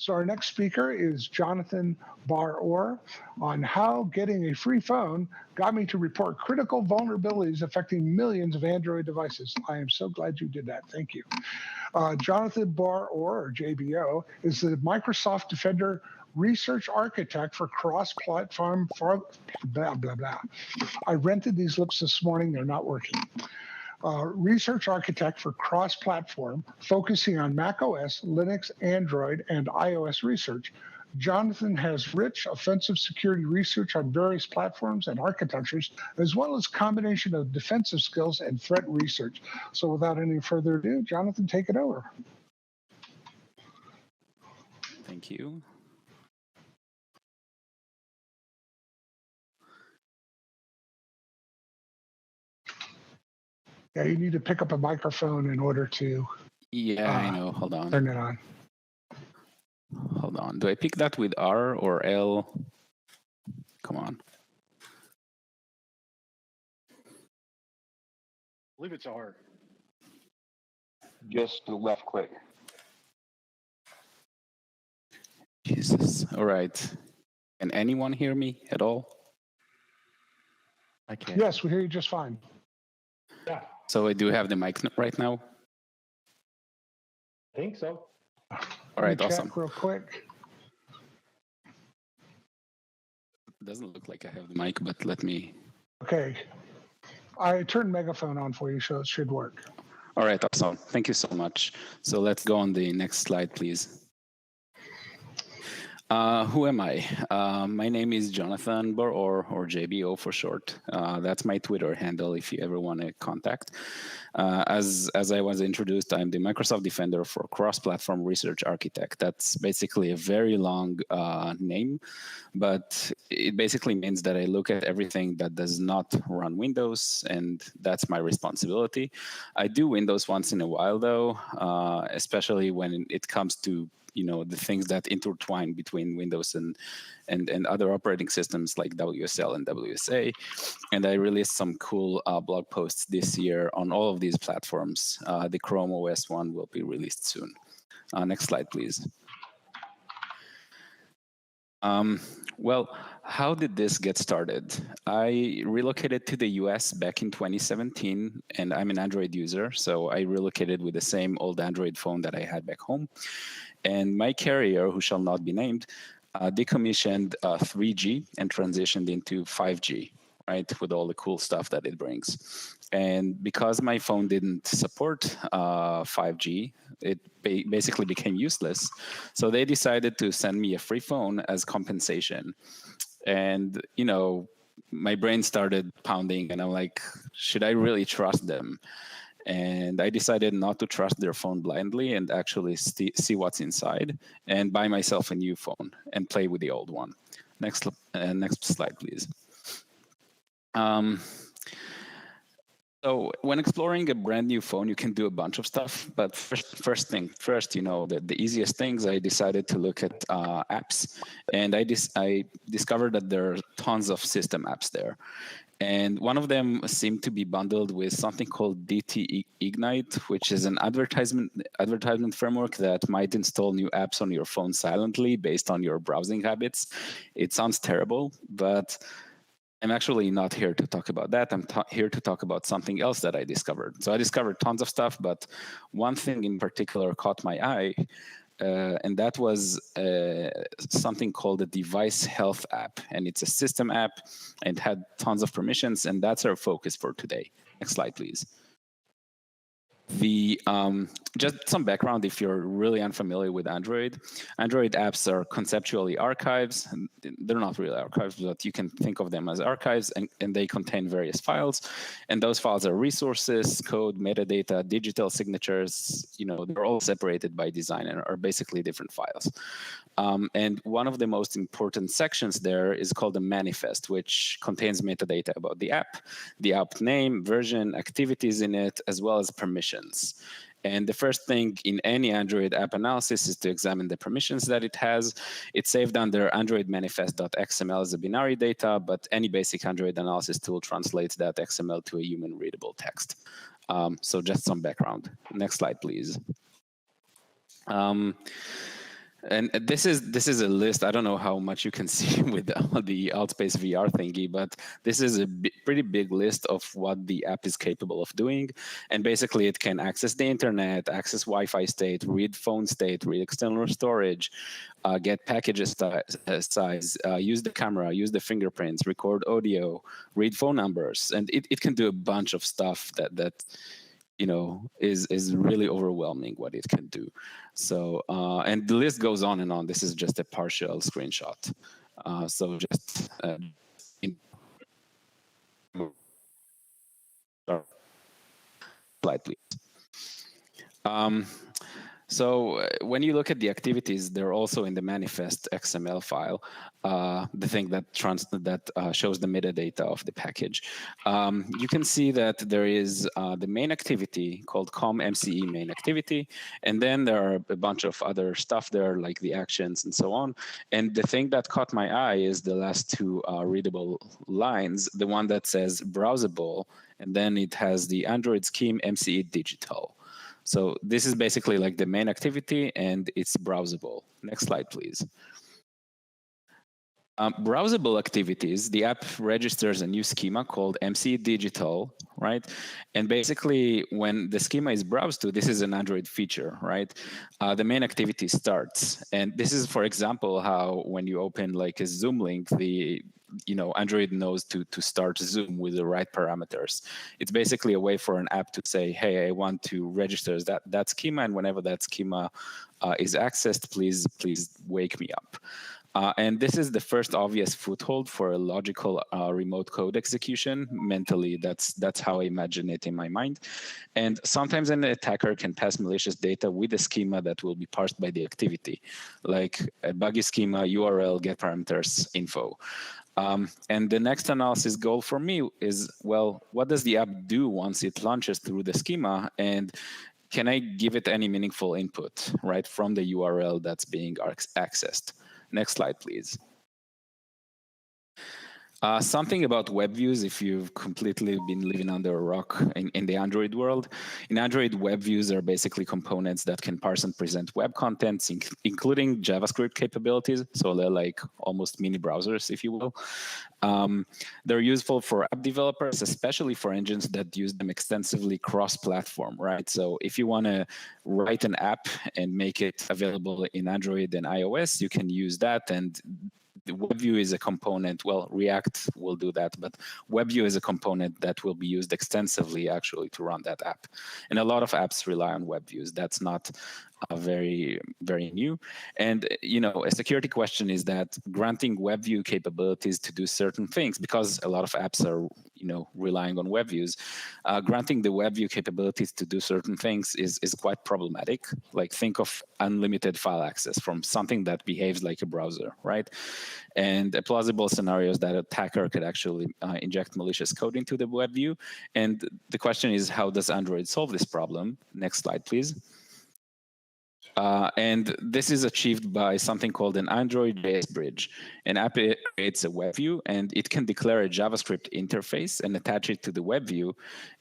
So our next speaker is Jonathan Bar-Orr on how getting a free phone got me to report critical vulnerabilities affecting millions of Android devices. I am so glad you did that. Thank you. Jonathan Bar-Orr, or JBO, is the Microsoft Defender research architect for cross-platform blah, blah, blah. I rented these lips this morning. They're not working. Research architect for cross-platform, focusing on Mac OS, Linux, Android, and iOS research. Jonathan has rich offensive security research on various platforms and architectures, as well as combination of defensive skills and threat research. So without any further ado, Jonathan, take it over. Thank you. Yeah, you need to pick up a microphone in order to I know. Hold on. Turn it on. Hold on. Do I pick that with R or L? Come on. I believe it's R. Just the left click. Jesus. All right. Can anyone hear me at all? I can. Yes, we hear you just fine. Yeah, So I do have the mic right now. I think so. All right, Let me awesome. check real quick. Doesn't look like I have the mic, but let me. Okay. I turned megaphone on for you, so it should work. All right, awesome. Thank you so much. So let's go on the next slide, please. Who am I? My name is Jonathan Bar-Orr, or JBO for short. That's my Twitter handle if you ever want to contact. As I was introduced, I'm the Microsoft Defender for Cross-Platform Research Architect. That's basically a very long name, but it basically means that I look at everything that does not run Windows, and that's my responsibility. I do Windows once in a while, though, especially when it comes to the things that intertwine between Windows and other operating systems like WSL and WSA. And I released some cool blog posts this year on all of these platforms. The Chrome OS one will be released soon. Next slide, please. Well, how did this get started? I relocated to the US back in 2017, and I'm an Android user, so I relocated with the same old Android phone that I had back home. And my carrier, who shall not be named, decommissioned 3G and transitioned into 5G, right, with all the cool stuff that it brings. And because my phone didn't support 5G, it basically became useless. So they decided to send me a free phone as compensation. And, my brain started pounding, and I'm like, should I really trust them? And I decided not to trust their phone blindly and actually see what's inside and buy myself a new phone and play with the old one. Next slide, please. So when exploring a brand new phone, you can do a bunch of stuff. But first, the easiest things, I decided to look at apps. And I discovered that there are tons of system apps there. And one of them seemed to be bundled with something called DT Ignite, which is an advertisement framework that might install new apps on your phone silently based on your browsing habits. It sounds terrible, but I'm actually not here to talk about that. I'm here to talk about something else that I discovered. So I discovered tons of stuff, but one thing in particular caught my eye, and that was something called a device health app. And it's a system app and had tons of permissions, and that's our focus for today. Next slide, please. Just some background if you're really unfamiliar with Android. Android apps are conceptually archives. They're not really archives, but you can think of them as archives, and they contain various files. And those files are resources, code, metadata, digital signatures. They're all separated by design and are basically different files. And one of the most important sections there is called the manifest, which contains metadata about the app name, version, activities in it, as well as permissions. And the first thing in any Android app analysis is to examine the permissions that it has. It's saved under Android manifest.xml as a binary data, but any basic Android analysis tool translates that XML to a human-readable text. So just some background. Next slide, please. And this is a list. I don't know how much you can see with the Altspace VR thingy, but this is a pretty big list of what the app is capable of doing. And basically, it can access the internet, access Wi-Fi state, read phone state, read external storage, get packages size, use the camera, use the fingerprints, record audio, read phone numbers, and it can do a bunch of stuff that is really overwhelming what it can do. So and the list goes on and on. This is just a partial screenshot. So just slide, please. So when you look at the activities, they're also in the manifest XML file, the thing that shows the metadata of the package. You can see that there is the main activity called com.mce main activity, and then there are a bunch of other stuff there, like the actions and so on. And the thing that caught my eye is the last two readable lines, the one that says browsable, and then it has the Android scheme MCE digital. So this is basically like the main activity, and it's browsable. Next slide, please. Browsable activities, the app registers a new schema called MCE Digital, right? And basically, when the schema is browsed to, this is an Android feature, right? The main activity starts. And this is, for example, how when you open like a Zoom link, Android knows to start Zoom with the right parameters. It's basically a way for an app to say, hey, I want to register that schema, and whenever that schema is accessed, please wake me up. And this is the first obvious foothold for a logical remote code execution. Mentally, that's how I imagine it in my mind. And sometimes an attacker can pass malicious data with a schema that will be parsed by the activity, like a buggy schema, URL, get parameters, info. And the next analysis goal for me is, well, what does the app do once it launches through the schema? And can I give it any meaningful input, right, from the URL that's being accessed? Next slide, please. Something about web views, if you've completely been living under a rock in the Android world. In Android, web views are basically components that can parse and present web contents, including JavaScript capabilities. So they're like almost mini browsers, if you will. They're useful for app developers, especially for engines that use them extensively cross-platform, right? So if you want to write an app and make it available in Android and iOS, you can use that, and the WebView is a component. Well, React will do that, but WebView is a component that will be used extensively actually to run that app. And a lot of apps rely on WebViews. That's not very, very new. And, a security question is that granting WebView capabilities to do certain things, because a lot of apps are, relying on WebViews, granting the WebView capabilities to do certain things is quite problematic. Like, think of unlimited file access from something that behaves like a browser, right? And a plausible scenario is that an attacker could actually inject malicious code into the WebView. And the question is, how does Android solve this problem? Next slide, please. And this is achieved by something called an Android JS bridge. An app creates a web view, and it can declare a JavaScript interface and attach it to the web view.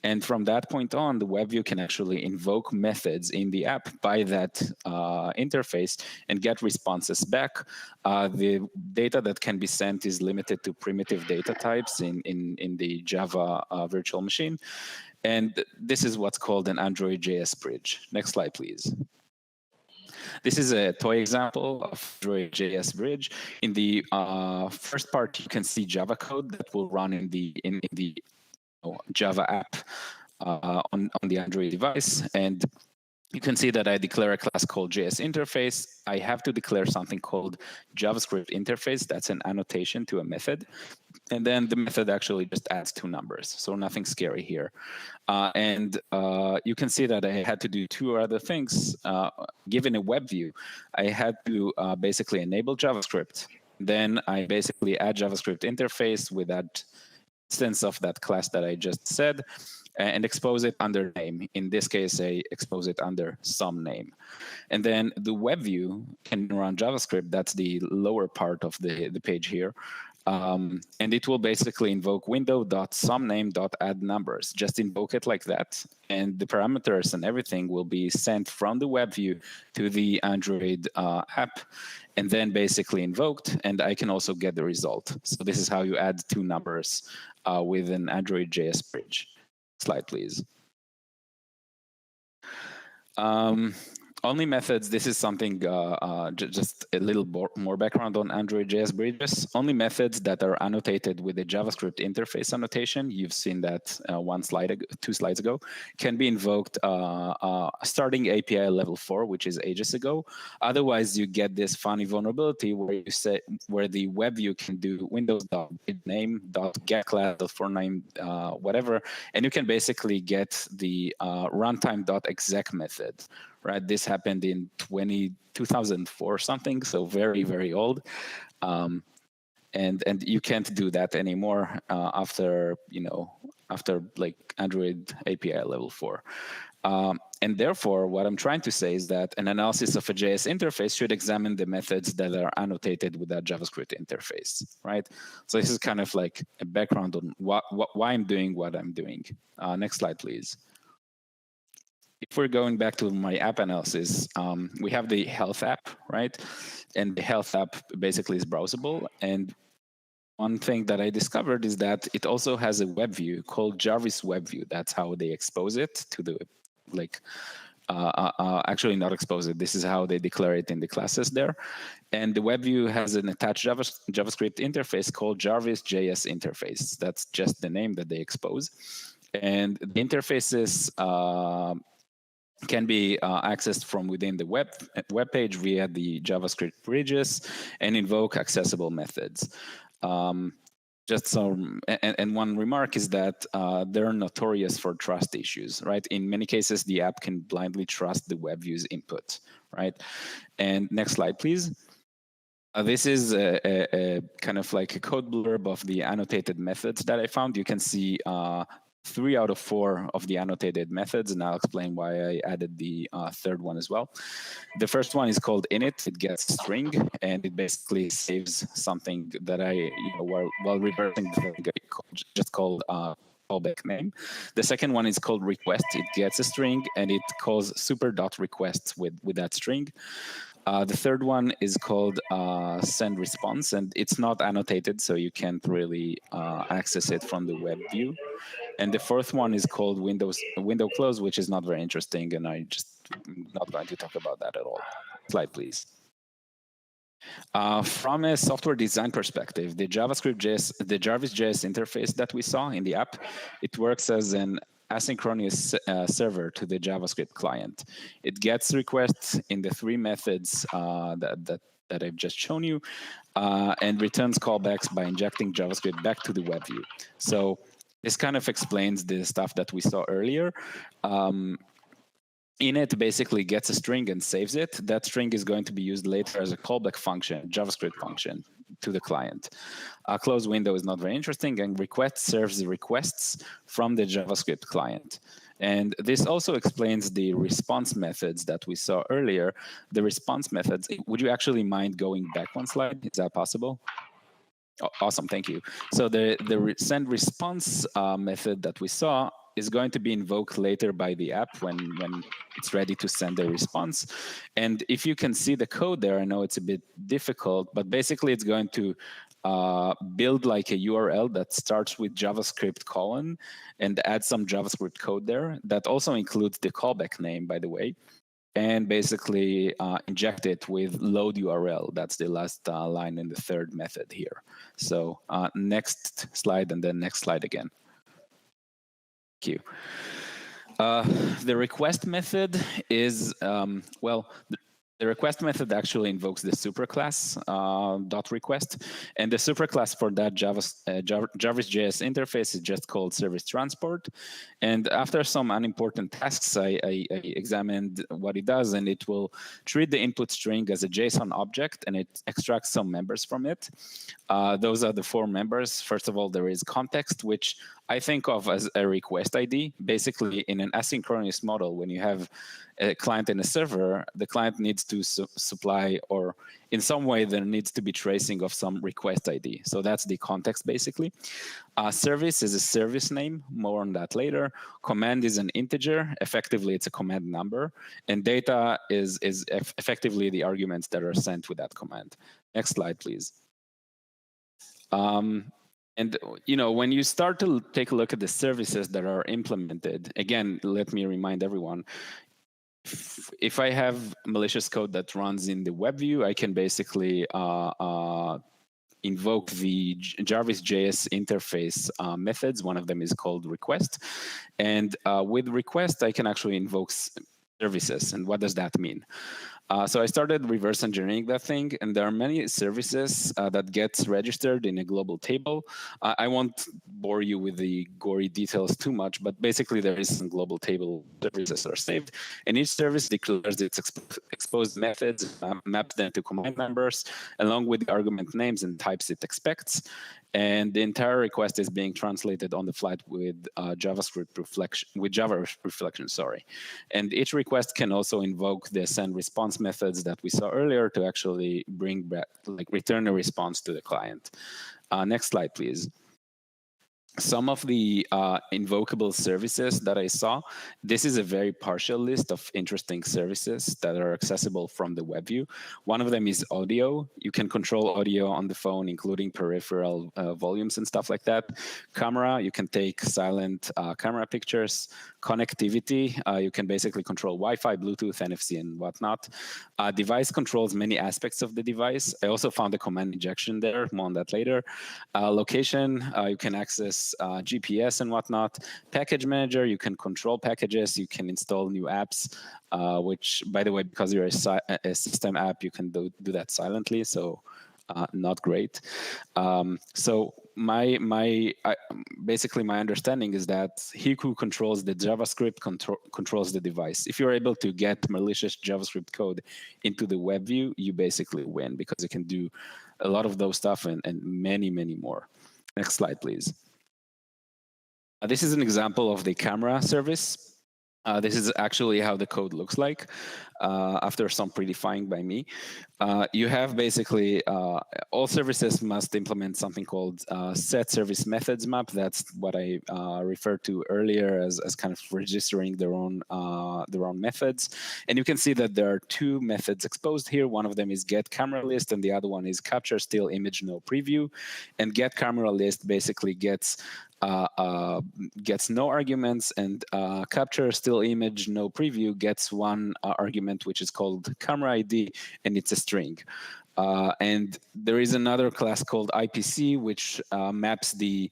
And from that point on, the web view can actually invoke methods in the app by that interface and get responses back. The data that can be sent is limited to primitive data types in the Java virtual machine. And this is what's called an Android JS bridge. Next slide, please. This is a toy example of Android JS bridge. In the first part, you can see Java code that will run in the Java app on the Android device. And you can see that I declare a class called JS interface. I have to declare something called JavaScript interface. That's an annotation to a method. And then the method actually just adds 2 numbers. So nothing scary here. And you can see that I had to do 2 other things. Given a web view, I had to basically enable JavaScript. Then I basically add JavaScript interface with that instance of that class that I just said, and expose it under name. In this case, I expose it under some name. And then the web view can run JavaScript. That's the lower part of the page here. And it will basically invoke window.someName.addNumbers. Just invoke it like that. And the parameters and everything will be sent from the web view to the Android app, and then basically invoked. And I can also get the result. So this is how you add two numbers with an Android JS bridge. Slide, please. Only methods, this is something, just a little more background on Android JS bridges. Only methods that are annotated with the JavaScript interface annotation, you've seen that 2 slides ago, can be invoked starting API level 4, which is ages ago. Otherwise, you get this funny vulnerability where the web view can do windows.name.getClass.forName, whatever, and you can basically get the runtime.exec method. Right, this happened in 2004 or something, so very, very old, and you can't do that anymore after like Android API level 4. And therefore, what I'm trying to say is that an analysis of a JS interface should examine the methods that are annotated with that JavaScript interface, right? So this is kind of like a background on why I'm doing what I'm doing. Next slide, please. If we're going back to my app analysis, we have the health app, right? And the health app basically is browsable. And one thing that I discovered is that it also has a web view called Jarvis Web View. That's how they expose it to the, actually not expose it. This is how they declare it in the classes there. And the web view has an attached JavaScript interface called Jarvis JS interface. That's just the name that they expose. And the interfaces can be accessed from within the web page via the JavaScript bridges and invoke accessible methods. Just so, and one remark is that they're notorious for trust issues, right? In many cases, the app can blindly trust the web view's input, right? And next slide, please. This is a kind of like a code blurb of the annotated methods that I found. You can see 3 out of 4 of the annotated methods, and I'll explain why I added the third one as well. The first one is called init. It gets a string, and it basically saves something that while reversing the thing, just called callback name. The second one is called request. It gets a string, and it calls super.requests with that string. The third one is called send response, and it's not annotated, so you can't really access it from the web view. And the fourth one is called window close, which is not very interesting, and I'm not going to talk about that at all. Slide, please. From a software design perspective, the Jarvis JS interface that we saw in the app, it works as an asynchronous server to the JavaScript client. It gets requests in the 3 methods that I've just shown you, and returns callbacks by injecting JavaScript back to the web view. So this kind of explains the stuff that we saw earlier. Init basically gets a string and saves it. That string is going to be used later as a callback function, JavaScript function, to the client. Close window is not very interesting, and request serves the requests from the JavaScript client. And this also explains the response methods that we saw earlier. The response methods, would you actually mind going back 1 slide? Is that possible? Oh, awesome, thank you. So the send response method that we saw is going to be invoked later by the app when it's ready to send a response. And if you can see the code there, I know it's a bit difficult, but basically it's going to build like a URL that starts with JavaScript : and add some JavaScript code there. That also includes the callback name, by the way, and basically inject it with load URL. That's the last line in the third method here. So next slide, and then next slide again. Thank you. The request method is, the request method actually invokes the superclass .request, and the superclass for that Jarvis JS interface is just called service transport. And after some unimportant tasks, I examined what it does, and it will treat the input string as a JSON object, and it extracts some members from it. Those are the 4 members. First of all, there is context, which I think of as a request ID. Basically, in an asynchronous model, when you have a client and a server, the client needs to supply, or in some way there needs to be tracing of some request ID. So that's the context, basically. Service is a service name, more on that later. Command is an integer, effectively it's a command number, and data is effectively the arguments that are sent with that command. Next slide, please. And when you start to take a look at the services that are implemented, again, let me remind everyone, if I have malicious code that runs in the web view, I can basically invoke the Jarvis.js interface methods. One of them is called request. And with request, I can actually invoke services. And what does that mean? So I started reverse engineering that thing, and there are many services that gets registered in a global table. I won't bore you with the gory details too much, but basically there is some global table services that are saved, and each service declares its exposed methods, maps them to command numbers, along with the argument names and types it expects. And the entire request is being translated on the fly with JavaScript reflection, with Java reflection, sorry. And each request can also invoke the send response methods that we saw earlier to actually bring back, like return a response to the client. Next slide, please. Some of the invocable services that I saw, this is a very partial list of interesting services that are accessible from the web view. One of them is audio. You can control audio on the phone, including peripheral volumes and stuff like that. Camera, you can take silent camera pictures. Connectivity, you can basically control Wi-Fi, Bluetooth, NFC, and whatnot. Device controls many aspects of the device. I also found a command injection there, more on that later. Location, you can access GPS and whatnot. Package manager, you can control packages, you can install new apps, which, by the way, because you're a system app, you can do that silently, so not great. So basically my understanding is that he who controls the JavaScript controls the device. If you're able to get malicious JavaScript code into the web view, you basically win, because it can do a lot of those stuff and many, many more. Next slide, please. This is an example of the camera service. This is actually how the code looks like after some predefining by me. You have basically all services must implement something called set service methods map. That's what I referred to earlier as kind of registering their own methods. And you can see that there are two methods exposed here. One of them is get camera list, and the other one is capture still image no preview. And get camera list basically gets no arguments, and capture still image no preview gets one argument, which is called camera ID, and it's a string. And there is another class called IPC, which maps the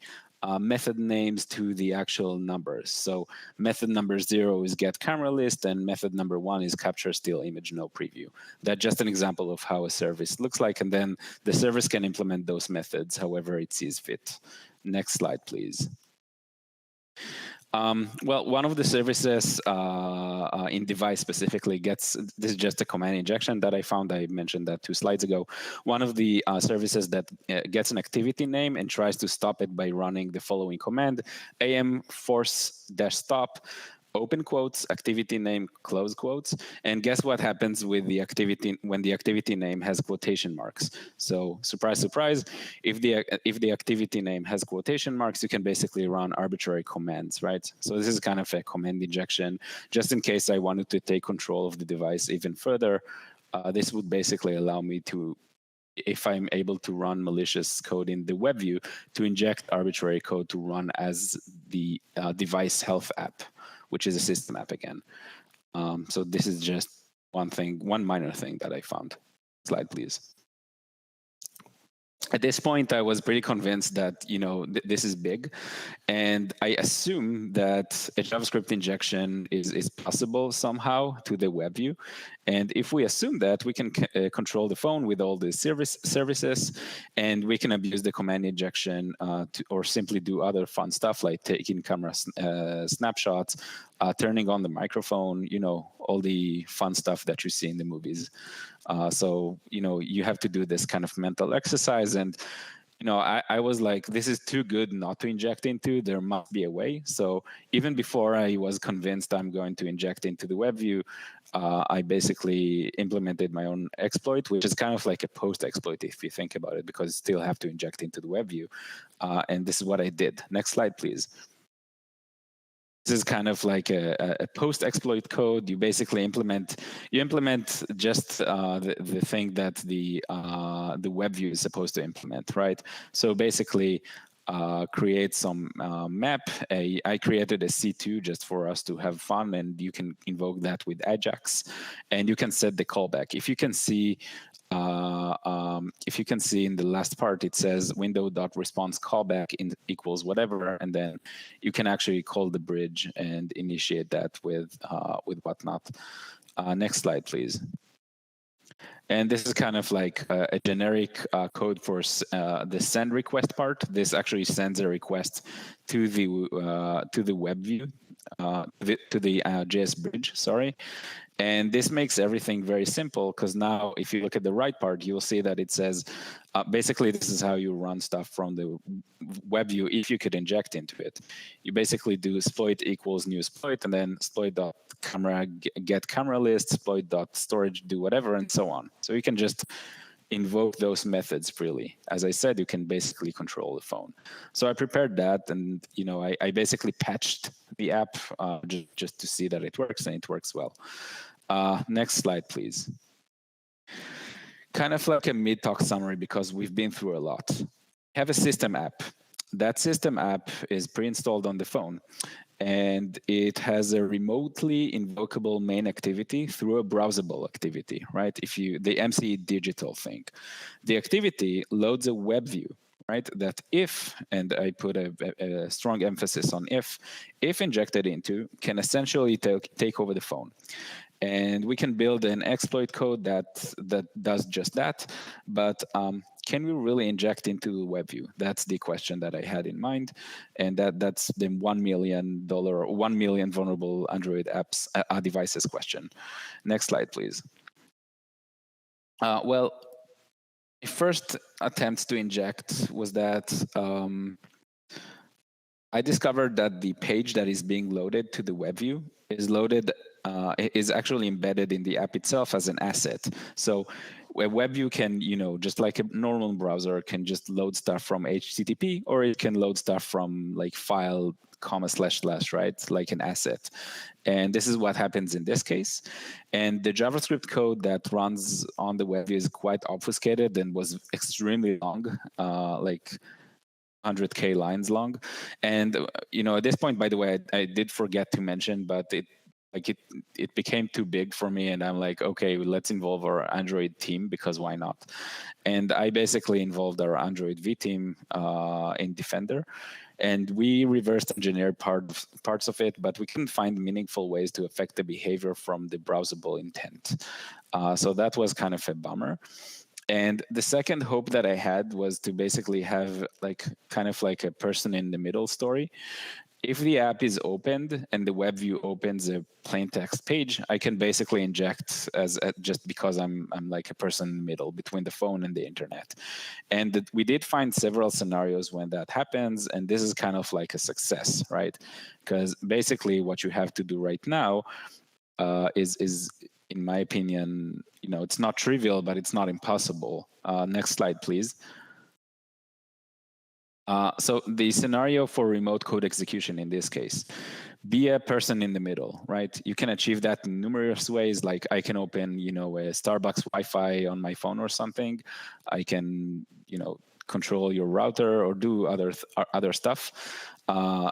method names to the actual numbers. So method number 0 is get camera list, and method number 1 is capture still image no preview. That's just an example of how a service looks like, and then the service can implement those methods however it sees fit. Next slide, please. Well, one of the services in device specifically this is just a command injection that I found. I mentioned that 2 slides ago. One of the services that gets an activity name and tries to stop it by running the following command: am force-stop, open quotes, activity name, close quotes. And guess what happens with the activity when the activity name has quotation marks? So surprise, surprise, if the activity name has quotation marks, you can basically run arbitrary commands, right? So this is kind of a command injection. Just in case I wanted to take control of the device even further, this would basically allow me to, if I'm able to run malicious code in the web view, to inject arbitrary code to run as the device health app, which is a system app again. So this is just one minor thing that I found. Slide, please. At this point, I was pretty convinced that this is big, and I assume that a JavaScript injection is possible somehow to the web view. And if we assume that, we can control the phone with all the services, and we can abuse the command injection or simply do other fun stuff like taking camera snapshots, turning on the microphone, all the fun stuff that you see in the movies. So, you have to do this kind of mental exercise. And I was like, this is too good not to inject into. There must be a way. So even before I was convinced I'm going to inject into the web view, I basically implemented my own exploit, which is kind of like a post exploit if you think about it, because you still have to inject into the web view. And this is what I did. Next slide, please. This is kind of like a post exploit code. You basically implement just the thing that the web view is supposed to implement, right? So basically, create some map. I created a C2 just for us to have fun, and you can invoke that with Ajax, and you can set the callback. If you can see in the last part, it says window.response callback equals whatever, and then you can actually call the bridge and initiate that with whatnot. Next slide, please. And this is kind of like a generic code for the send request part. This actually sends a request to the web view, to the JS bridge, sorry. And this makes everything very simple, because now if you look at the right part, you'll see that it says, basically this is how you run stuff from the web view if you could inject into it. You basically do exploit equals new exploit, and then exploit.camera get camera list, exploit.storage do whatever, and so on. So you can just invoke those methods freely. As I said, you can basically control the phone. So I prepared that, and I basically patched the app just to see that it works, and it works well. Next slide, please. Kind of like a mid-talk summary, because we've been through a lot. We have a system app. That system app is pre-installed on the phone, and it has a remotely invocable main activity through a browsable activity, right? The MCE digital thing. The activity loads a web view, right? That if, and I put a strong emphasis on if injected into, can essentially take over the phone. And we can build an exploit code that does just that, but can we really inject into the web view? That's the question that I had in mind, and that's the $1 million, 1 million vulnerable Android apps devices question. Next slide, please. Well, my first attempt to inject was that I discovered that the page that is being loaded to the web view is actually embedded in the app itself as an asset. So a web view can, just like a normal browser, can just load stuff from HTTP, or it can load stuff from like file, // right? Like an asset. And this is what happens in this case. And the JavaScript code that runs on the web view is quite obfuscated and was extremely long, like 100K lines long. And, at this point, by the way, I did forget to mention, but it became too big for me, and I'm like, okay, let's involve our Android team, because why not? And I basically involved our Android V team in Defender, and we reversed engineered parts of it, but we couldn't find meaningful ways to affect the behavior from the browsable intent. So that was kind of a bummer. And the second hope that I had was to basically have kind of like a person in the middle story. If the app is opened and the web view opens a plain text page, I can basically inject just because I'm like a person in the middle between the phone and the internet. And we did find several scenarios when that happens, and this is kind of like a success, right? Because basically what you have to do right now is, in my opinion, it's not trivial, but it's not impossible. Next slide, please. So the scenario for remote code execution in this case, be a person in the middle, right? You can achieve that in numerous ways. Like I can open, a Starbucks Wi-Fi on my phone or something. I can, control your router or do other stuff.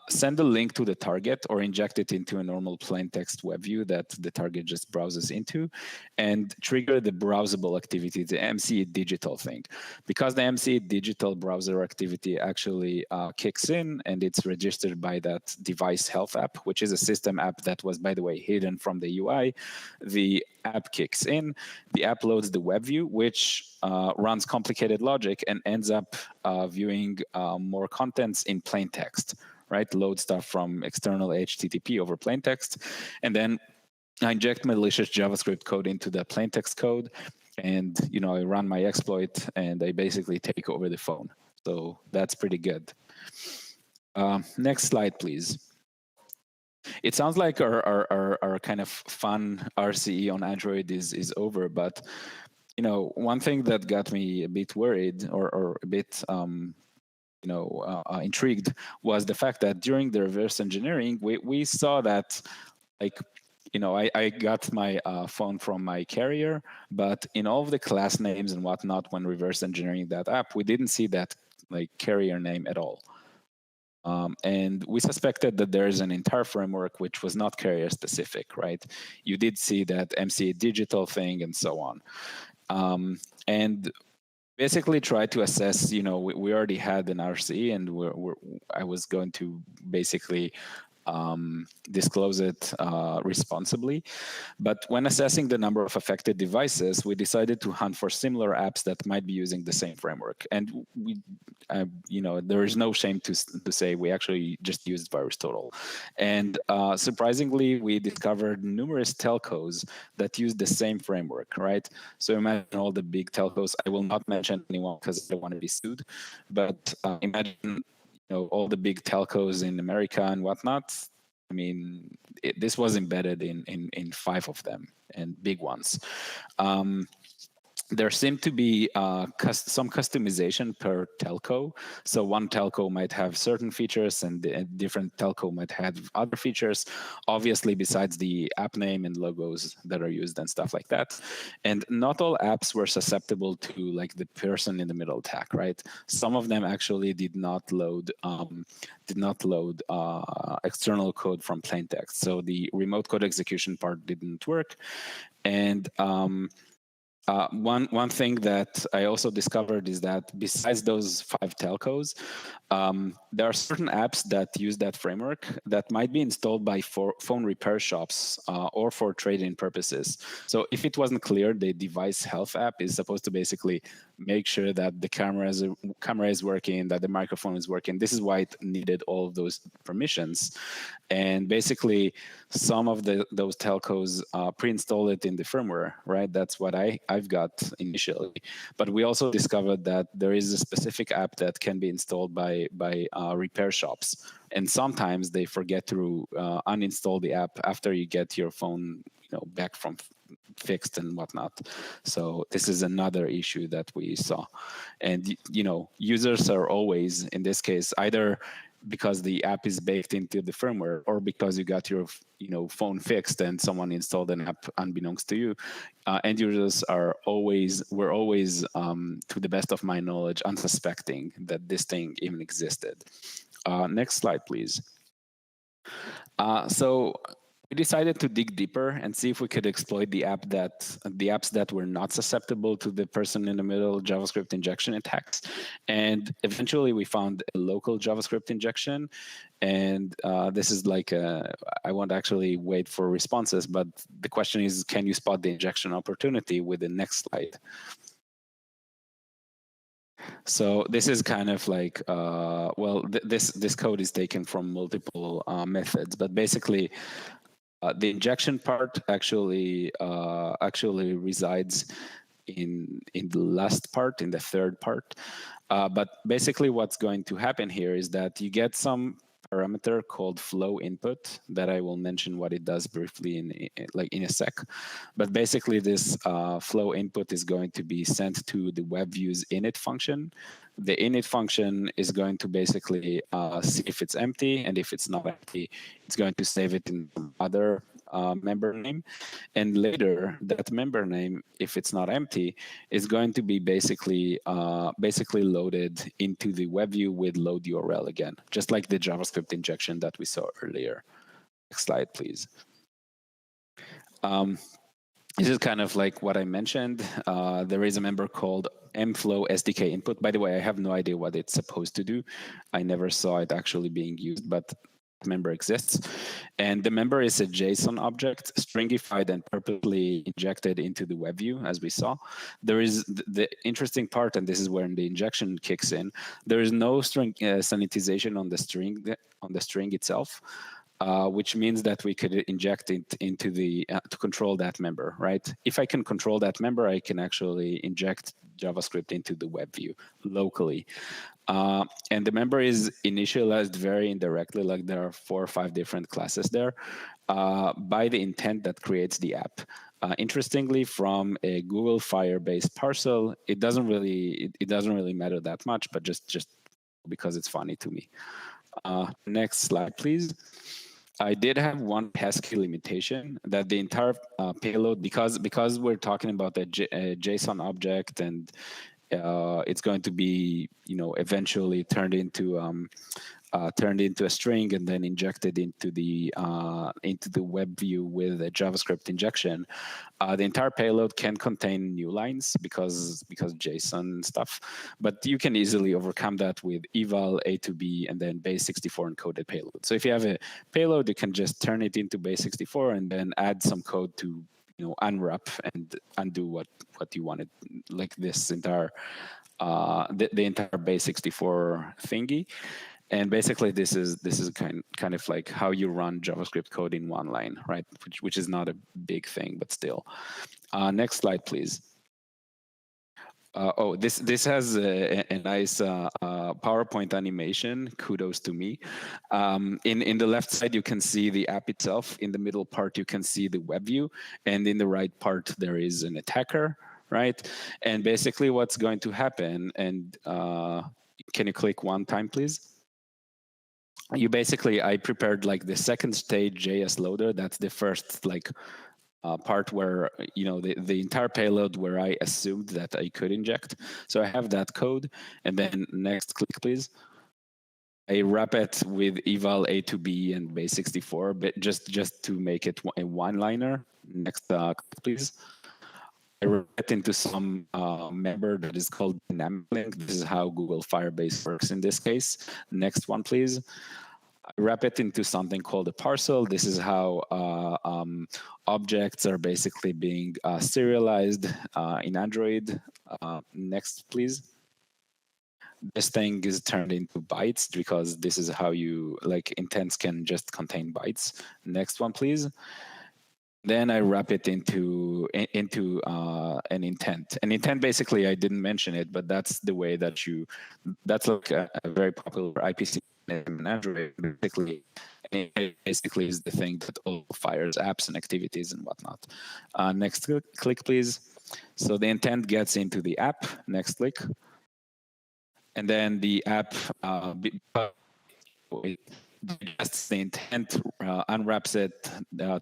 Send a link to the target or inject it into a normal plain text web view that the target just browses into, and trigger the browsable activity, the MCE digital thing. Because the MCE digital browser activity actually kicks in, and it's registered by that device health app, which is a system app that was, by the way, hidden from the UI. The app kicks in, the app loads the web view, which runs complicated logic and ends up viewing more contents in plain text, right? Load stuff from external HTTP over plain text. And then I inject malicious JavaScript code into the plain text code, and I run my exploit, and I basically take over the phone. So that's pretty good. Next slide, please. It sounds like our kind of fun RCE on Android is over, but one thing that got me a bit worried or a bit intrigued was the fact that during the reverse engineering, we saw that, like, I got my phone from my carrier, but in all of the class names and whatnot, when reverse engineering that app, we didn't see that like carrier name at all. And we suspected that there is an entire framework which was not carrier specific, right? You did see that MCA digital thing and so on. And basically try to assess, we already had an RCE, and I was going to basically disclose it responsibly. But when assessing the number of affected devices, we decided to hunt for similar apps that might be using the same framework. And there is no shame to say we actually just used VirusTotal. And surprisingly, we discovered numerous telcos that use the same framework, right? So imagine all the big telcos. I will not mention anyone because I don't want to be sued, but imagine all the big telcos in America and whatnot. I mean, this was embedded in 5 of them, and big ones. There seemed to be some customization per telco. So one telco might have certain features, and a different telco might have other features, obviously besides the app name and logos that are used and stuff like that. And not all apps were susceptible to like the person in the middle tag, right? Some of them actually did not load external code from plain text. So the remote code execution part didn't work. And one thing that I also discovered is that besides those 5 telcos, there are certain apps that use that framework that might be installed by phone repair shops or for trade-in purposes. So if it wasn't clear, the device health app is supposed to basically make sure that the camera is working, that the microphone is working. This is why it needed all of those permissions. And basically, some of those telcos pre-install it in the firmware, right? That's what I've got initially. But we also discovered that there is a specific app that can be installed by repair shops. And sometimes they forget to uninstall the app after you get your phone back from fixed and whatnot. So this is another issue that we saw. And users are always, in this case, either because the app is baked into the firmware or because you got your phone fixed and someone installed an app unbeknownst to you. End users were always, to the best of my knowledge, unsuspecting that this thing even existed. Next slide, please. So we decided to dig deeper and see if we could exploit the apps that were not susceptible to the person in the middle JavaScript injection attacks. And eventually we found a local JavaScript injection. And this is like, I won't actually wait for responses, but the question is, can you spot the injection opportunity with the next slide? So this is kind of like, this code is taken from multiple methods, but basically, the injection part actually resides in the last part, in the third part. But basically, what's going to happen here is that you get some parameter called flow input that I will mention what it does briefly in a sec. But basically, this flow input is going to be sent to the web views init function. The init function is going to basically see if it's empty, and if it's not empty, it's going to save it in some other member name. And later, that member name, if it's not empty, is going to be basically loaded into the web view with load URL again, just like the JavaScript injection that we saw earlier. Next slide, please. This is kind of like what I mentioned. There is a member called mflow SDK input. By the way, I have no idea what it's supposed to do. I never saw it actually being used, but member exists. And the member is a JSON object, stringified and purposely injected into the web view, as we saw. There is the interesting part, and this is where the injection kicks in. There is no string sanitization on the string itself. Which means that we could inject it into the to control that member, right? If I can control that member, I can actually inject JavaScript into the web view locally. And the member is initialized very indirectly, like there are 4 or 5 different classes there, by the intent that creates the app. Interestingly, from a Google Fire-based parcel, it doesn't really matter that much, but just because it's funny to me. Next slide, please. I did have one pesky limitation that the entire payload, because we're talking about a JSON object and it's going to be, eventually turned into a string and then injected into the web view with a JavaScript injection. The entire payload can contain new lines because JSON stuff, but you can easily overcome that with eval A to B and then base64 encoded payload. So if you have a payload, you can just turn it into base64 and then add some code to unwrap and undo what you wanted, like this entire the entire base64 thingy. And basically, this is kind of like how you run JavaScript code in one line, right? Which is not a big thing, but still. Next slide, please. This has a nice PowerPoint animation. Kudos to me. In the left side, you can see the app itself. In the middle part, you can see the web view, and in the right part, there is an attacker, right? And basically, what's going to happen? And can you click one time, please? I prepared like the second stage JS loader. That's the first part where the entire payload where I assumed that I could inject. So I have that code, and then next click please. I wrap it with eval A to B and base64, but just to make it a one-liner. Next click please. I wrap it into some member that is called dynamic link. This is how Google Firebase works in this case. Next one, please. I wrap it into something called a parcel. This is how objects are basically being serialized in Android. Next, please. This thing is turned into bytes because this is how intents can just contain bytes. Next one, please. Then I wrap it into an intent. An intent, basically, I didn't mention it, but that's the way that that's like a very popular IPC in Android. Basically is the thing that all fires apps and activities and whatnot. Next click, please. So the intent gets into the app. Next click. And then the app digests the intent, unwraps it,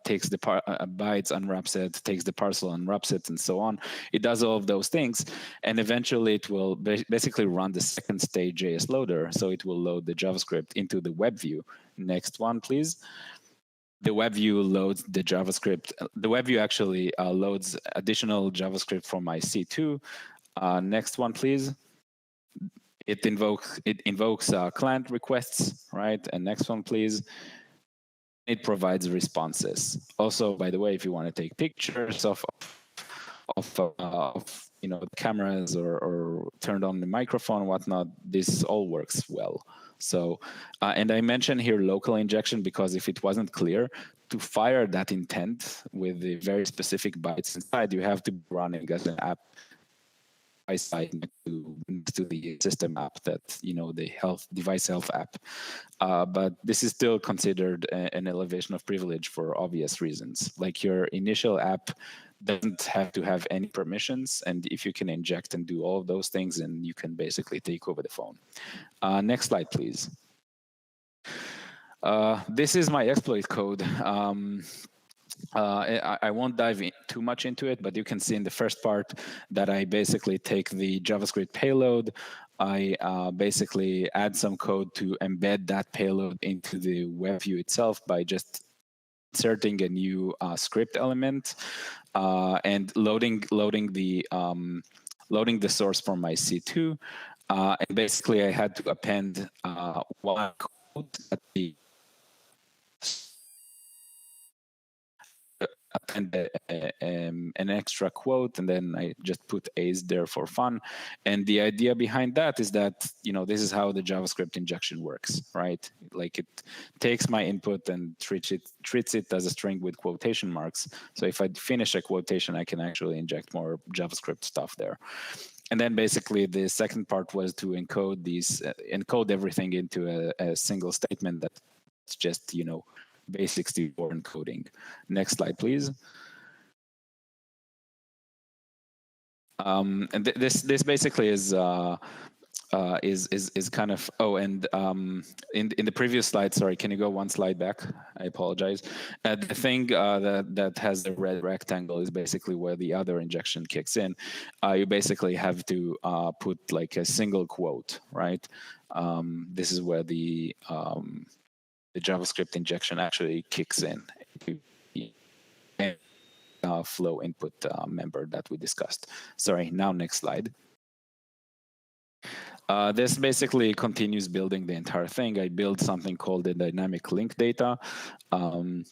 takes the bytes, unwraps it, takes the parcel, unwraps it, and so on. It does all of those things, and eventually it will basically run the second stage JS loader. So it will load the JavaScript into the web view. Next one, please. The web view loads the JavaScript. The web view actually loads additional JavaScript from my C2. Next one, please. It invokes client requests, right? And next one, please. It provides responses. Also, by the way, if you want to take pictures of the cameras or turned on the microphone and whatnot, this all works well. So, and I mentioned here local injection because if it wasn't clear, to fire that intent with the very specific bytes inside, you have to be running as an app side next to the system app, that the device health app, but this is still considered an elevation of privilege for obvious reasons. Like your initial app doesn't have to have any permissions, and if you can inject and do all of those things, then you can basically take over the phone. Next slide, please. This is my exploit code. I won't dive too much into it, but you can see in the first part that I basically take the JavaScript payload. I basically add some code to embed that payload into the web view itself by just inserting a new script element and loading the source from my C2. And basically, I had to append one code at the append an extra quote, and then I just put A's there for fun. And the idea behind that is that, this is how the JavaScript injection works, right? Like it takes my input and treats it as a string with quotation marks. So if I finish a quotation, I can actually inject more JavaScript stuff there. And then basically the second part was to encode everything into a single statement that's just, base 64 encoding. Next slide, please. And this basically is kind of, oh, and in the previous slide, sorry, can you go one slide back? I apologize. The thing that has the red rectangle is basically where the other injection kicks in. You basically have to put like a single quote, right? This is where the JavaScript injection actually kicks in. Flow input member that we discussed. Sorry, now next slide. This basically continues building the entire thing. I built something called the dynamic link data. And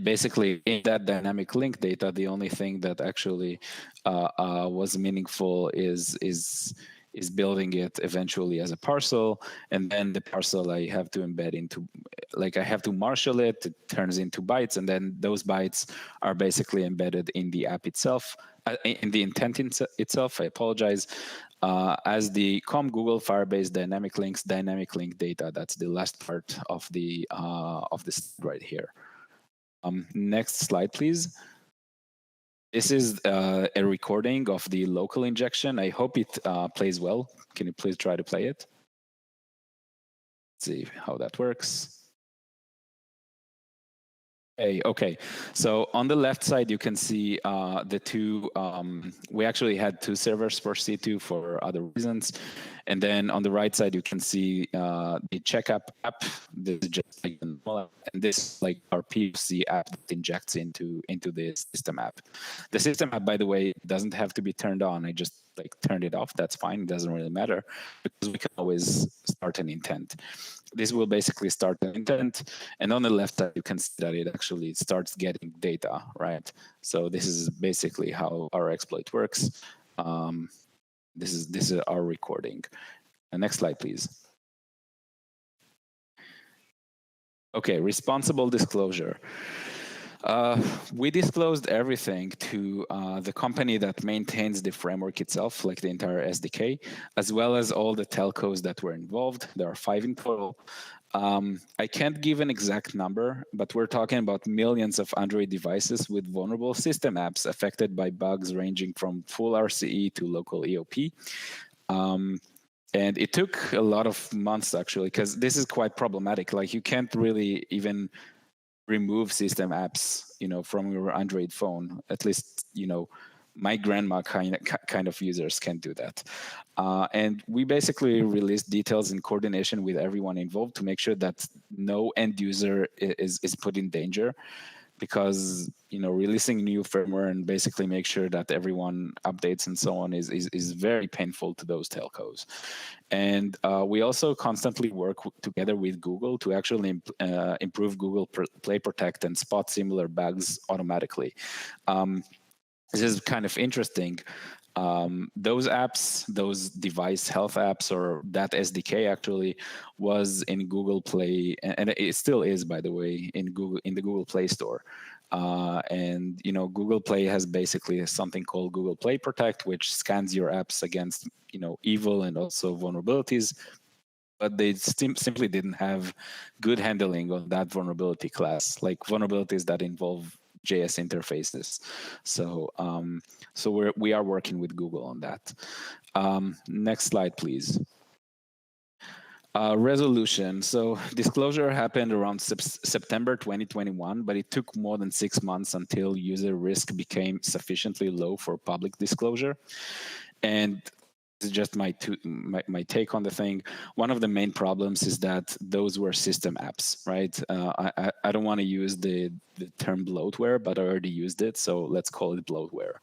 basically in that dynamic link data, the only thing that actually was meaningful is building it eventually as a parcel. And then the parcel I have to embed into, like I have to marshal it, it turns into bytes, and then those bytes are basically embedded in the app itself, in the intent itself, I apologize, as the COM Google Firebase dynamic links, dynamic link data. That's the last part of this right here. Next slide, please. This is a recording of the local injection. I hope it plays well. Can you please try to play it? Let's see how that works. Okay, so on the left side, you can see the two, we actually had two servers for C2 for other reasons. And then on the right side, you can see the check app. This is just like, and this like our POC app that injects into the system app. The system app, by the way, doesn't have to be turned on. I just like turned it off. That's fine. It doesn't really matter because we can always start an intent. This will basically start an intent, and on the left side you can see that it actually starts getting data, right? So this is basically how our exploit works. This is our recording. Next slide, please. Okay, responsible disclosure. We disclosed everything to the company that maintains the framework itself, like the entire SDK, as well as all the telcos that were involved. There are 5 in total. I can't give an exact number, but we're talking about millions of Android devices with vulnerable system apps affected by bugs ranging from full RCE to local EOP. And it took a lot of months, actually, because this is quite problematic. Like, you can't really even remove system apps, from your Android phone. At least, my grandma kind of users can do that. And we basically released details in coordination with everyone involved to make sure that no end user is put in danger, because releasing new firmware and basically make sure that everyone updates and so on is very painful to those telcos. And we also constantly work together with Google to actually improve Google Play Protect and spot similar bugs automatically. This is kind of interesting. Those apps, those device health apps, or that SDK actually was in Google Play, and it still is, by the way, in the Google Play Store. And Google Play has basically something called Google Play Protect, which scans your apps against evil and also vulnerabilities. But they simply didn't have good handling of that vulnerability class, like vulnerabilities that involve JS interfaces. So we are working with Google on that. Next slide, please. Resolution. So disclosure happened around September 2021, but it took more than 6 months until user risk became sufficiently low for public disclosure. And this is just my take on the thing. One of the main problems is that those were system apps, right? I don't want to use the term bloatware, but I already used it, so let's call it bloatware.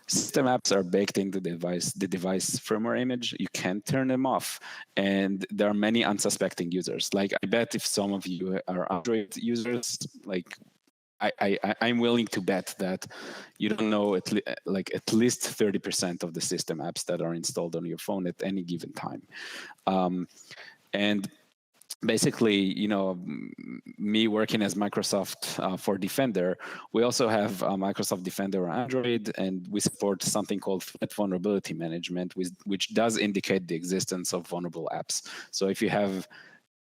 System apps are baked into the device firmware image. You can't turn them off. And there are many unsuspecting users. Like, I bet if some of you are Android users, like, I'm willing to bet that you don't know at least 30% of the system apps that are installed on your phone at any given time. And basically, me working as Microsoft for Defender, we also have Microsoft Defender on Android, and we support something called threat vulnerability management, which does indicate the existence of vulnerable apps. So if you have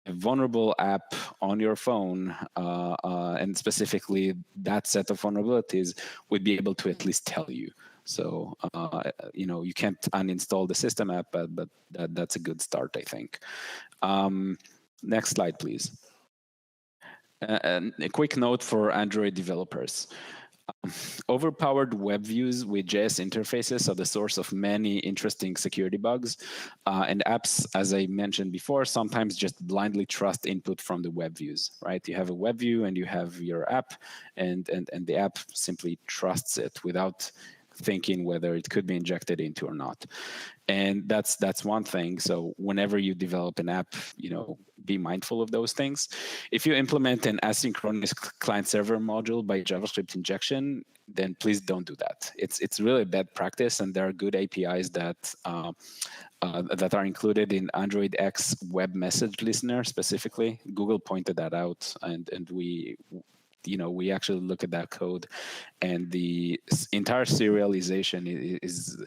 a vulnerable app on your phone, and specifically that set of vulnerabilities, we'd be able to at least tell you. So, you can't uninstall the system app, but that's a good start, I think. Next slide, please. And a quick note for Android developers. Overpowered web views with JS interfaces are the source of many interesting security bugs. And apps, as I mentioned before, sometimes just blindly trust input from the web views, right? You have a web view and you have your app, and the app simply trusts it without thinking whether it could be injected into or not. And that's one thing. So whenever you develop an app, be mindful of those things. If you implement an asynchronous client-server module by JavaScript injection, then please don't do that. It's really a bad practice, and there are good APIs that are included in Android X web message listener specifically. Google pointed that out, and we actually look at that code, and the entire serialization is,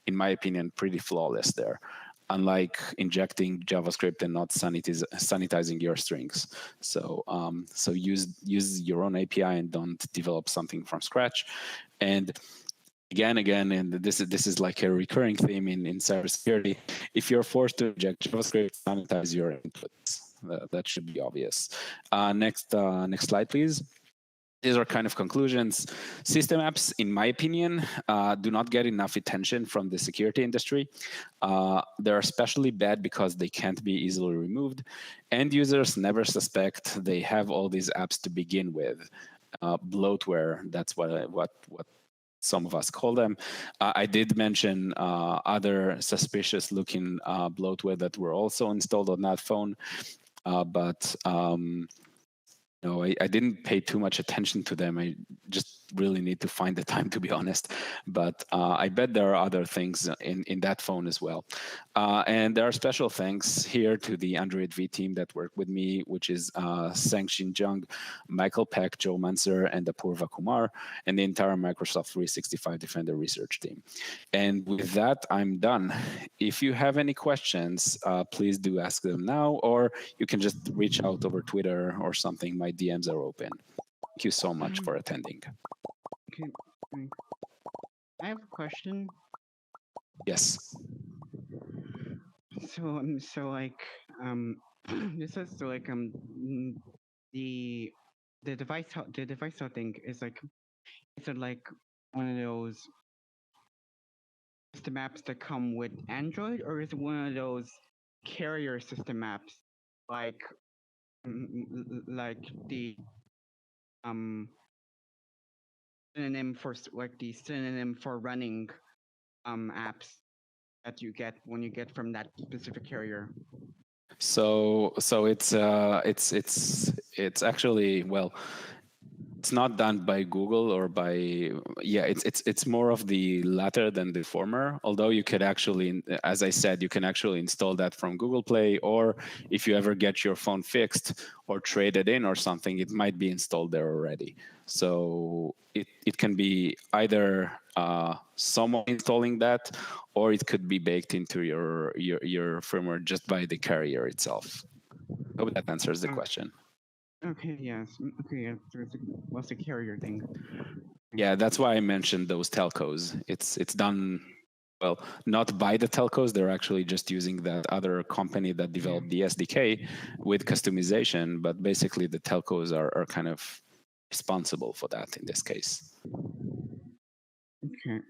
in my opinion, pretty flawless there, unlike injecting JavaScript and not sanitizing your strings. So use your own API and don't develop something from scratch. And again, and this is like a recurring theme in cybersecurity. If you're forced to inject JavaScript, sanitize your inputs. That should be obvious. Next slide, please. These are kind of conclusions. System apps, in my opinion, do not get enough attention from the security industry. They're especially bad because they can't be easily removed. End users never suspect they have all these apps to begin with. Bloatware, that's what some of us call them. I did mention other suspicious-looking bloatware that were also installed on that phone, but I didn't pay too much attention to them. I just really need to find the time, to be honest. But I bet there are other things in that phone as well. And there are special thanks here to the Android V team that worked with me, which is Sang-Shin Jung, Michael Peck, Joe Manser, and Apurva Kumar, and the entire Microsoft 365 Defender research team. And with that, I'm done. If you have any questions, please do ask them now, or you can just reach out over Twitter or something. My DMs are open. Thank you so much for attending. Okay, I have a question. Yes. So this is so like the device thing is like, is it like one of those system apps that come with Android, or is it one of those carrier system apps like the synonym for running apps that you get when you get from that specific carrier? So it's actually, well, it's not done by Google or by, it's more of the latter than the former. Although you could actually, as I said, you can actually install that from Google Play, or if you ever get your phone fixed or traded in or something, it might be installed there already. So it can be either someone installing that, or it could be baked into your firmware just by the carrier itself. I hope that answers the question. Okay, yes. Okay, yeah. What's the carrier thing? Yeah, that's why I mentioned those telcos. It's done, well, not by the telcos. They're actually just using that other company that developed the SDK with customization. But basically, the telcos are kind of responsible for that in this case. Okay.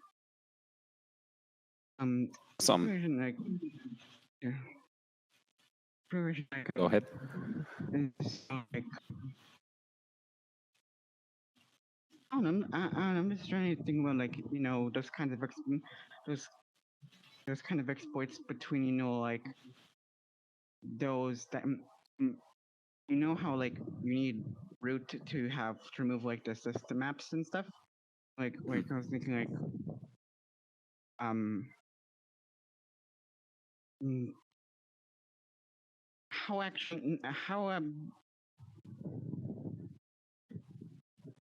Like, yeah. Like, go ahead. Like, I don't know. I'm just trying to think about, like, those kinds of those kind of exploits between, like those that how like you need root to remove like the system maps and stuff. Like I was thinking like how actually how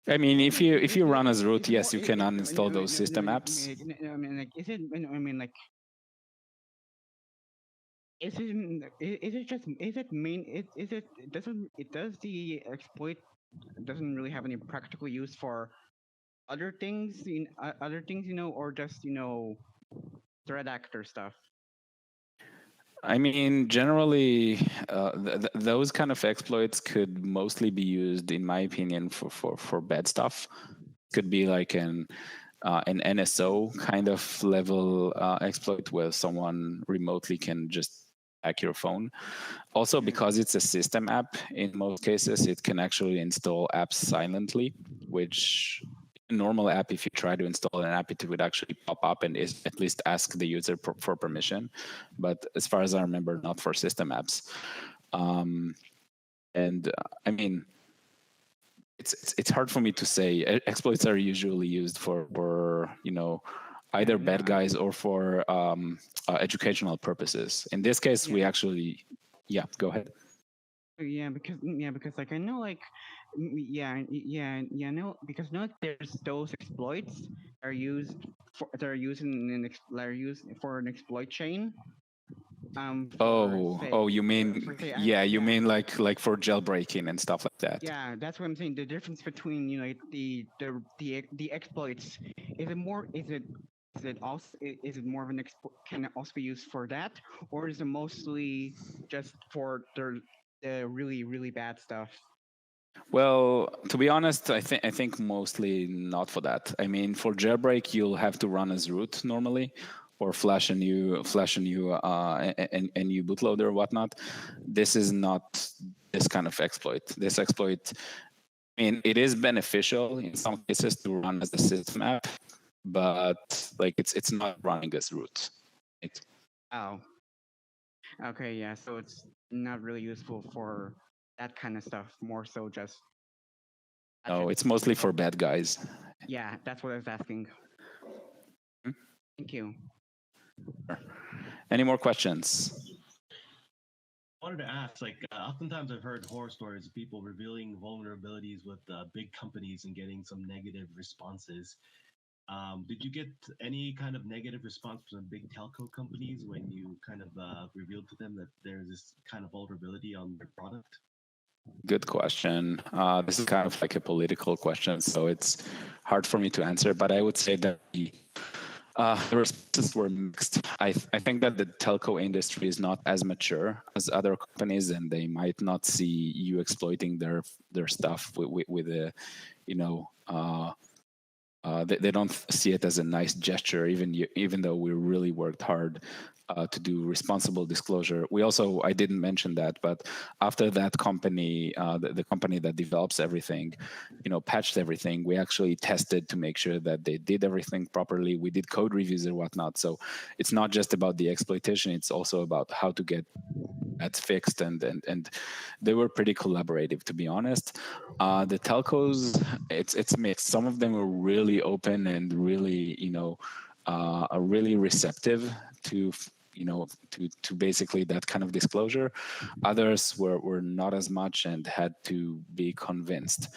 I mean, if you run as root, is it yes, more you can uninstall those system no, apps. I mean like is it I mean like is it just is it main is it doesn't it does the exploit doesn't really have any practical use for other things other things or just threat actor stuff. I mean, generally, those kind of exploits could mostly be used, in my opinion, for bad stuff. Could be like an NSO kind of level exploit where someone remotely can just hack your phone. Also, because it's a system app, in most cases, it can actually install apps silently, which a normal app, if you try to install an app, it would actually pop up and at least ask the user for permission. But as far as I remember, not for system apps. I mean, it's hard for me to say. Exploits are usually used for either bad guys or for educational purposes. In this case, we actually, go ahead. Because like I know like no because no like there's those exploits are used for they're using they're used for an exploit chain. You mean you mean like for jailbreaking and stuff like that. Yeah, that's what I'm saying. The difference between the exploits is it also is it more of an can it also be used for that, or is it mostly just for the really really bad stuff? Well, to be honest, I think mostly not for that. I mean, for jailbreak, you'll have to run as root normally, or flash a new a new bootloader or whatnot. This is not this kind of exploit. This exploit, I mean, it is beneficial in some cases to run as a system app, but like it's not running as root. Right? Oh, okay, yeah. So it's not really useful for that kind of stuff. More so just. No, it's mostly for bad guys. Yeah, that's what I was asking. Thank you. Any more questions? I wanted to ask, like, oftentimes I've heard horror stories of people revealing vulnerabilities with big companies and getting some negative responses. Did you get any kind of negative response from big telco companies when you kind of revealed to them that there's this kind of vulnerability on their product? Good question. This is kind of like a political question, so it's hard for me to answer, but I would say that the responses were mixed. I think that the telco industry is not as mature as other companies, and they might not see you exploiting their stuff with a, they don't see it as a nice gesture, even though we really worked hard to do responsible disclosure. I didn't mention that, but after that company, the company that develops everything, patched everything, we actually tested to make sure that they did everything properly. We did code reviews and whatnot. So it's not just about the exploitation, it's also about how to get that fixed, and they were pretty collaborative, to be honest. The telcos, it's mixed. Some of them were really open and really, are really receptive to basically that kind of disclosure. Others were not as much and had to be convinced.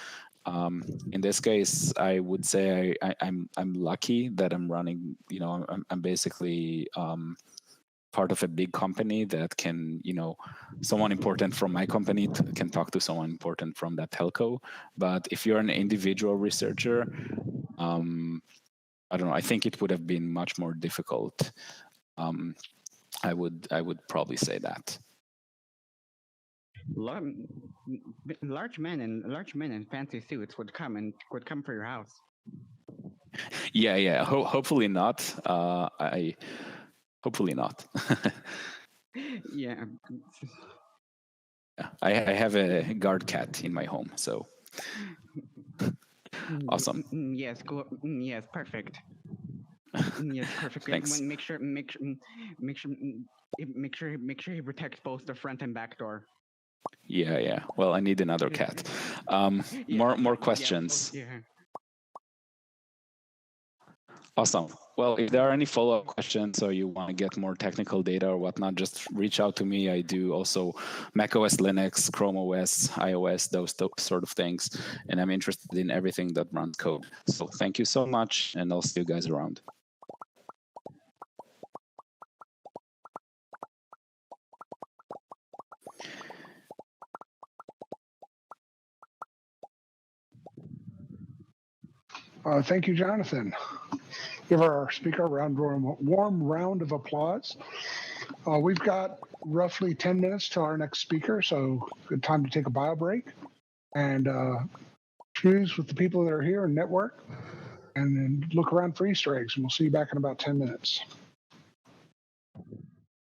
In this case, I would say I'm lucky that I'm running. I'm basically part of a big company that can, someone important from my company can talk to someone important from that telco. But if you're an individual researcher, I don't know. I think it would have been much more difficult. I would probably say that. Large men in fancy suits would come for your house. Yeah. Hopefully not. Hopefully not. Yeah. I have a guard cat in my home, so awesome. Yes, yes, perfect. Yes, perfect. Thanks. Make sure he protects both the front and back door. Yeah. Well, I need another cat. More questions. Yeah. Awesome. Well, if there are any follow-up questions or you want to get more technical data or whatnot, just reach out to me. I do also macOS, Linux, Chrome OS, iOS, those sort of things. And I'm interested in everything that runs code. So thank you so much, and I'll see you guys around. Thank you, Jonathan. Give our speaker a warm round of applause. We've got roughly 10 minutes to our next speaker, so good time to take a bio break and choose with the people that are here and network, and then look around for Easter eggs, and we'll see you back in about 10 minutes.